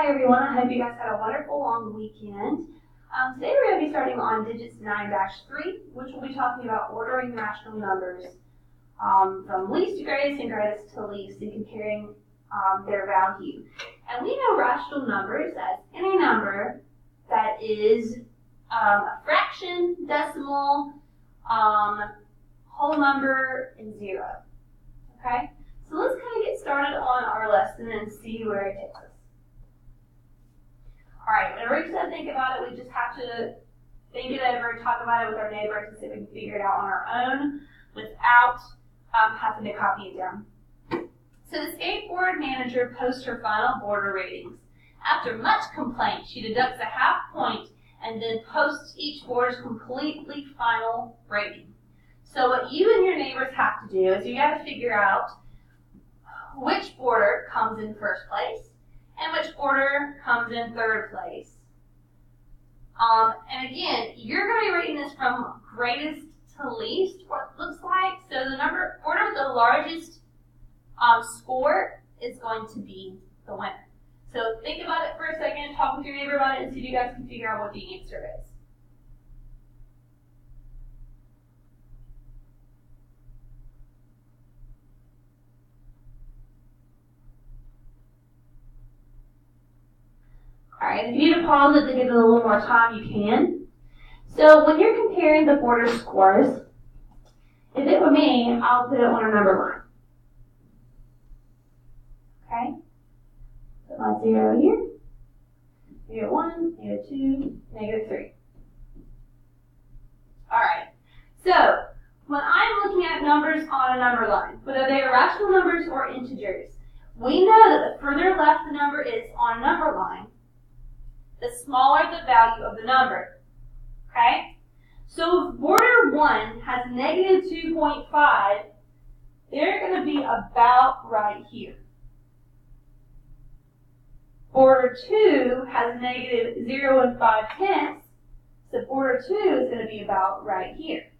Hi everyone, I hope you guys had a wonderful long weekend. Today we're going to be starting on digits 9-3, which we'll be talking about ordering rational numbers from least to greatest and greatest to least and comparing their value. And we know rational numbers as any number that is a fraction, decimal, whole number, and zero. Okay? So let's kind of get started on our lesson and see where it takes us. Alright, whenever we just think about it, we just have to think it over, talk about it with our neighbors, and see if we can figure it out on our own without having to copy it down. So the skateboard manager posts her final border ratings. After much complaint, she deducts a half point and then posts each boarder's completely final rating. So what you and your neighbors have to do is you got to figure out which border comes in first place and which border comes in third place. And again, you're going to be rating this from greatest to least, what it looks like. So the border with the largest score is going to be the winner. So think about it for a second, talk with your neighbor about it, and see if you guys can figure out what the answer is. Alright, if you need to pause it to give it a little more time, you can. So when you're comparing the border scores, if it were me, I'll put it on a number line. Okay? Put my 0 here. -1, -2, -3. Alright, so when I'm looking at numbers on a number line, whether they are rational numbers or integers, we know that the further left the number is on a number line, the smaller the value of the number. Okay? So if border 1 has -2.5, they're going to be about right here. Border 2 has -0 5/10, so border 2 is going to be about right here.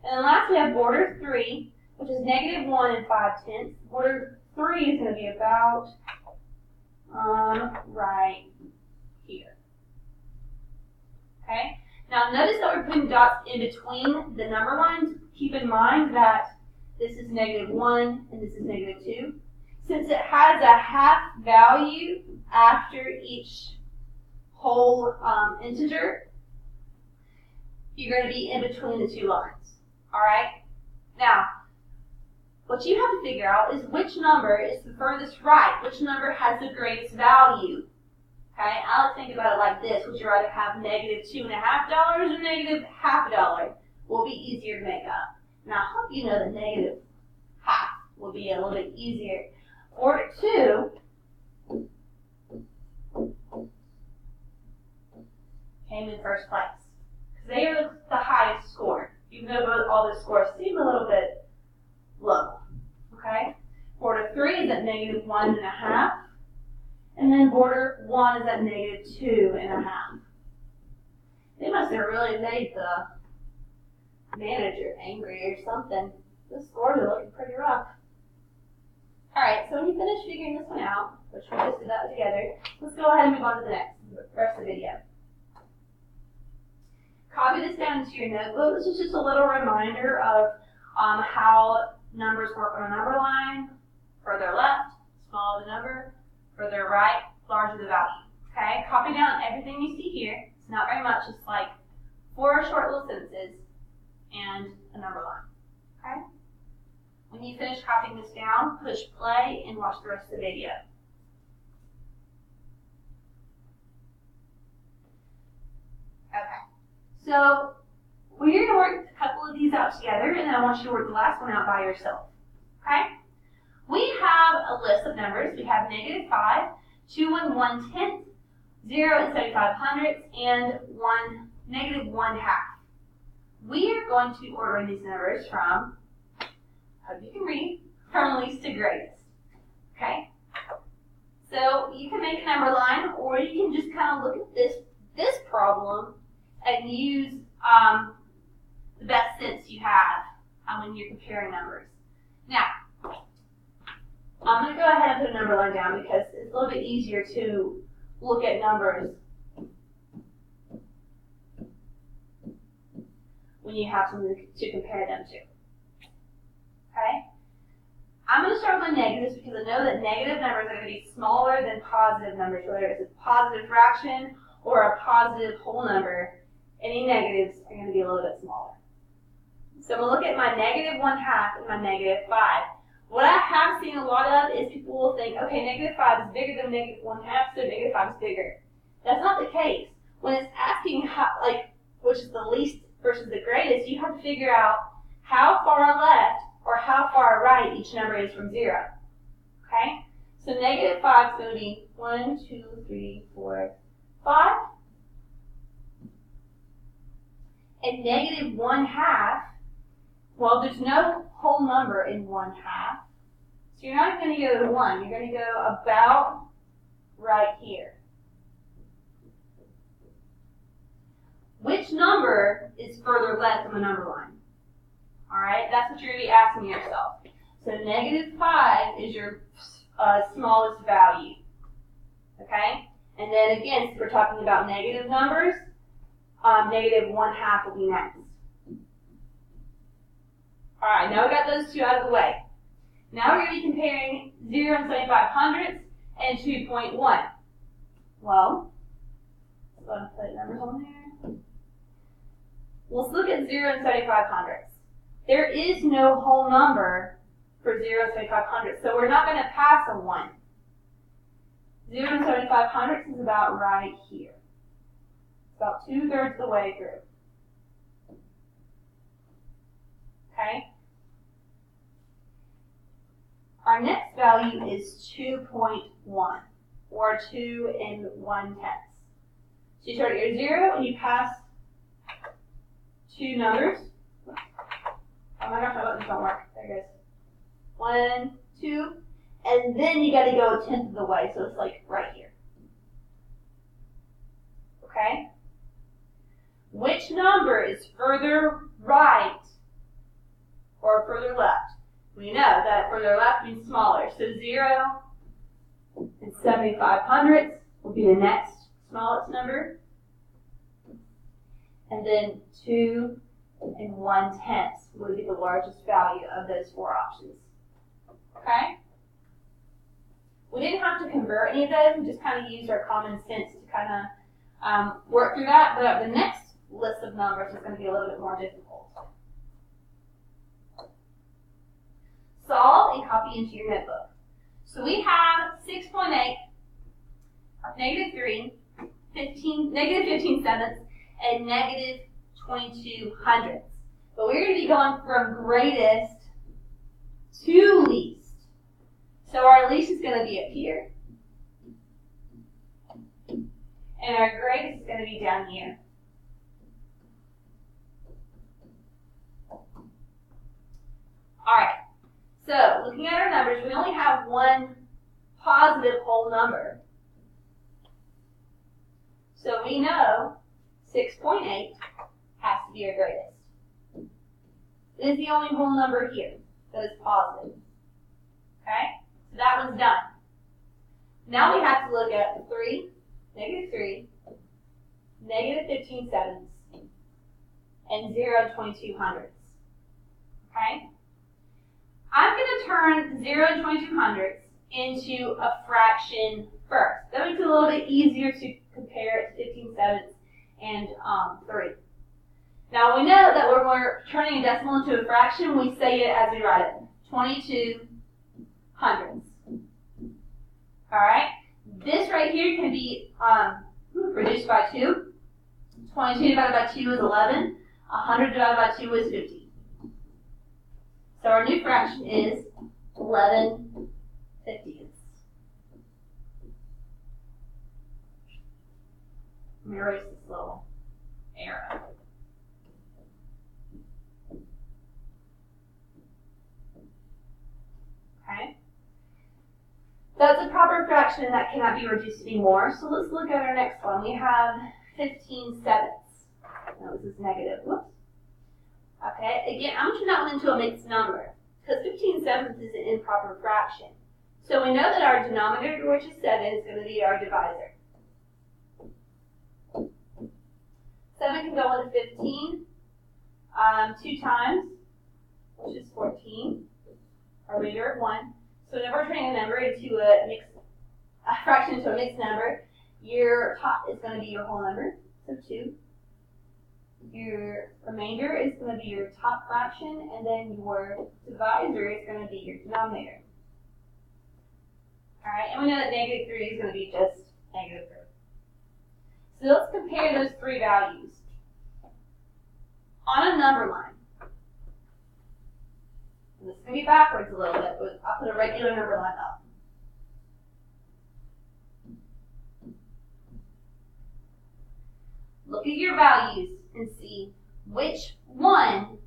And then last we have border 3, which is -1 5/10. Border 3 is going to be about right here. Okay? Now notice that we're putting dots in between the number lines. Keep in mind that this is -1 and this is -2. Since it has a half value after each whole integer, you're going to be in between the two lines. Alright? Now, what you have to figure out is which number is the furthest right, which number has the greatest value. Okay, I like to think about it like this. Would you rather have -2.5 or -0.5? Will be easier to make up. Now, I hope you know that -0.5 will be a little bit easier. Border 2 came in first place because they are the highest score, even though all the scores seem a little bit low. Okay, border 3 is at -1.5. And then border 1 is at -2.5. They must have really made the manager angry or something. The scores are looking pretty rough. Alright, so when you finish figuring this one out, which we just did that together, let's go ahead and move on to the rest of the video. Copy this down into your notebook. This is just a little reminder of how numbers work on a number line. Further left, smaller the number. Further right, larger the value. Okay, copy down everything you see here. It's not very much, it's like 4 short little sentences and a number line. Okay? When you finish copying this down, push play and watch the rest of the video. Okay, so we're going to work a couple of these out together, and then I want you to work the last one out by yourself. Okay? We have a list of numbers. We have -5, 2 and 1/10, 0 and 75/100, and -1/2. We are going to be ordering these numbers from, hope you can read, from least to greatest. Okay? So you can make a number line, or you can just kind of look at this problem and use the best sense you have when you're comparing numbers. Now, I'm going to go ahead and put a number line down because it's a little bit easier to look at numbers when you have something to compare them to. Okay? I'm going to start with my negatives because I know that negative numbers are going to be smaller than positive numbers, whether it's a positive fraction or a positive whole number. Any negatives are going to be a little bit smaller. So I'm going to look at my negative 1/2 and my negative 5. What I have seen a lot of is people will think, okay, negative 5 is bigger than negative 1/2, so negative 5 is bigger. That's not the case. When it's asking how, which is the least versus the greatest, you have to figure out how far left or how far right each number is from 0. Okay? So negative 5 is going to be 1, 2, 3, 4, 5. And negative 1/2, well, there's no whole number in 1/2. So you're not going to go to 1. You're going to go about right here. Which number is further left on the number line? All right, that's what you're going to be asking yourself. So negative 5 is your smallest value. Okay? And then again, since we're talking about negative numbers, negative 1/2 will be next. All right, now we got those two out of the way. Now we're going to be comparing 0 and 75/100ths and 2.1. Well, let's go ahead and put numbers on there. Let's look at 0 and 75/100ths. There is no whole number for 0 and 75/100ths, so we're not going to pass a 1. 0 and 75/100ths is about right here. It's about 2/3 of the way through. Okay? Our next value is 2.1, or 2 1/10. So you start at your 0 and you pass two numbers. Oh my gosh, my buttons don't work. There it goes. 1, 2, and then you got to go 1/10 of the way, so it's like right here. Okay? Which number is further right or further left? We know that further left means smaller. So 0 and 75/100ths will be the next smallest number. And then 2 and 1/10 would be the largest value of those four options. Okay? We didn't have to convert any of those. We just kind of used our common sense to kind of work through that. But the next list of numbers is going to be a little bit more difficult. Solve and copy into your notebook. So we have 6.8, negative 3, negative 15/7, and negative 22/100. But we're going to be going from greatest to least. So our least is going to be up here. And our greatest is going to be down here. Alright, so looking at our numbers, we only have one positive whole number. So we know 6.8 has to be our greatest. It is the only whole number here that is positive. Okay? So that one's done. Now we have to look at 3, negative 3, negative 15/7, and 0 22/100. Okay? I'm going to turn 0 and 22/100 into a fraction first. That makes it a little bit easier to compare it to 15/7 and 3. Now we know that when we're turning a decimal into a fraction, we say it as we write it, 22/100. Alright? This right here can be reduced by 2. 22 divided by 2 is 11. 100 divided by 2 is 50. So our new fraction is 11/50. Let me erase this little arrow. Okay? That's a proper fraction and that cannot be reduced anymore. So let's look at our next one. We have 15/7. No, this is negative. Whoops. Okay, again, I'm going to turn that one into a mixed number because 15/7 is an improper fraction. So we know that our denominator, which is 7, is going to be our divisor. 7 can go into 15 2 times, which is 14, our remainder of 1. So whenever we're turning a number into a fraction into a mixed number, your top is going to be your whole number, so 2. Your remainder is going to be your top fraction, and then your divisor is going to be your denominator. Alright, and we know that negative 3 is going to be just negative 3. So let's compare those 3 values. On a number line, and this is going to be backwards a little bit, but I'll put a regular number line up. Look at your values and see which one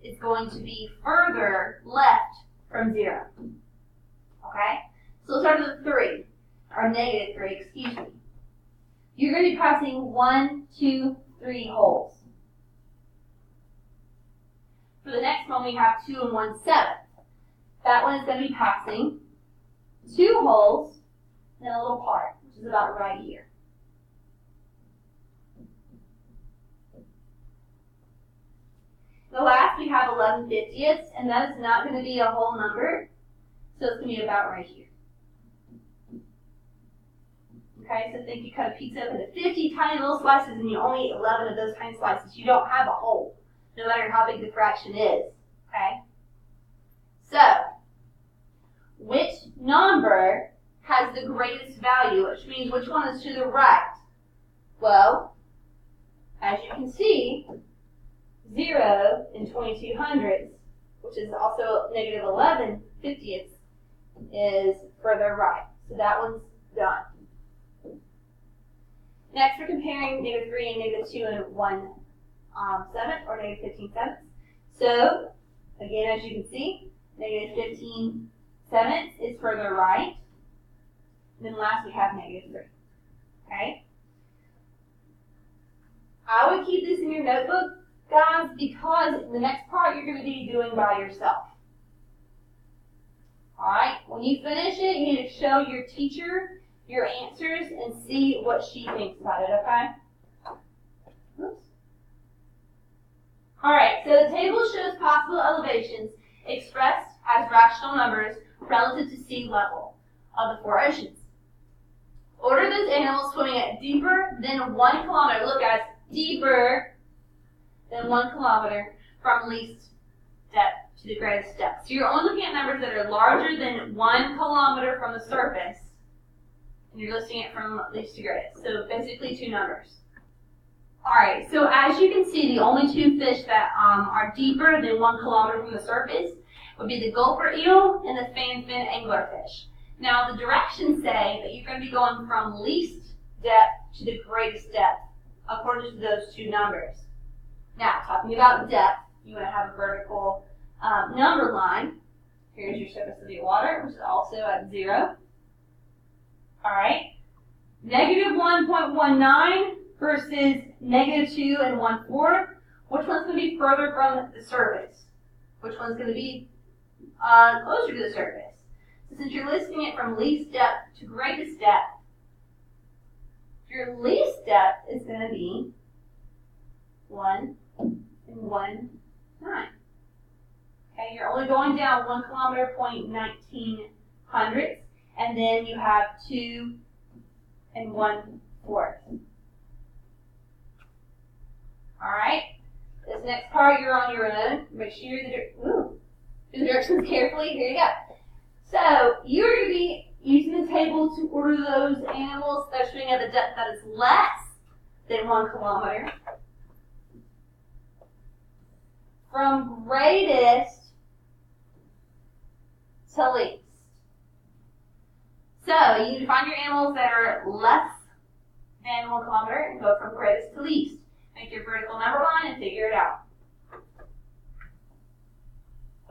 is going to be further left from 0. Okay? So let's start with 3, or negative 3, excuse me. You're going to be passing 1, 2, 3 holes. For the next one, we have 2 and 1/7. That one is going to be passing 2 holes and a little part, which is about right here. The last, we have 11/50ths, and that is not going to be a whole number, so it's going to be about right here. Okay, so think you cut a pizza up into 50 tiny little slices, and you only eat 11 of those tiny slices. You don't have a whole, no matter how big the fraction is. Okay? So, which number has the greatest value, which means which one is to the right? Well, as you can see, 0 and 22/100ths, which is also negative 11/50ths, is further right. So that one's done. Next, we're comparing negative 3 and negative 2 and 1/7, or negative 15/7. So, again, as you can see, negative 15/7 is further right. And then last, we have negative 3. Okay? I would keep this in your notebook, guys, because the next part you're going to be doing by yourself. Alright, when you finish it, you need to show your teacher your answers and see what she thinks about it, okay? Oops. Alright, so the table shows possible elevations expressed as rational numbers relative to sea level of the 4 oceans. Order those animals swimming at deeper than 1 kilometer. Look, guys, deeper than 1 kilometer from least depth to the greatest depth. So you're only looking at numbers that are larger than 1 kilometer from the surface, and you're listing it from least to greatest. So basically 2 numbers. Alright, so as you can see, the only 2 fish that are deeper than 1 kilometer from the surface would be the gulper eel and the fanfin anglerfish. Now the directions say that you're going to be going from least depth to the greatest depth according to those 2 numbers. Now, talking about depth, you want to have a vertical number line. Here's your surface of the water, which is also at 0. Alright, negative 1.19 versus negative 2 and 1/4. Which one's going to be further from the surface? Which one's going to be closer to the surface? So since you're listing it from least depth to greatest depth, your least depth is going to be 1 and 1/9. Okay, you're only going down 1 kilometer, 0.19, and then you have 2 and 1/4. Alright, this next part you're on your own. Make sure do the directions carefully. Here you go. So you're going to be using the table to order those animals that are swimming at a depth that is less than 1 kilometer from greatest to least. So you need to find your animals that are less than 1 kilometer and go from greatest to least. Make your vertical number line and figure it out.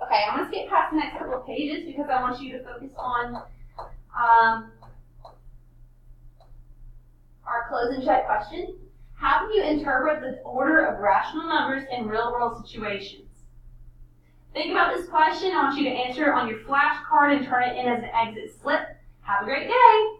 Okay, I'm going to skip past the next couple of pages because I want you to focus on our close and check question. How can you interpret the order of rational numbers in real-world situations? Think about this question. I want you to answer it on your flashcard and turn it in as an exit slip. Have a great day.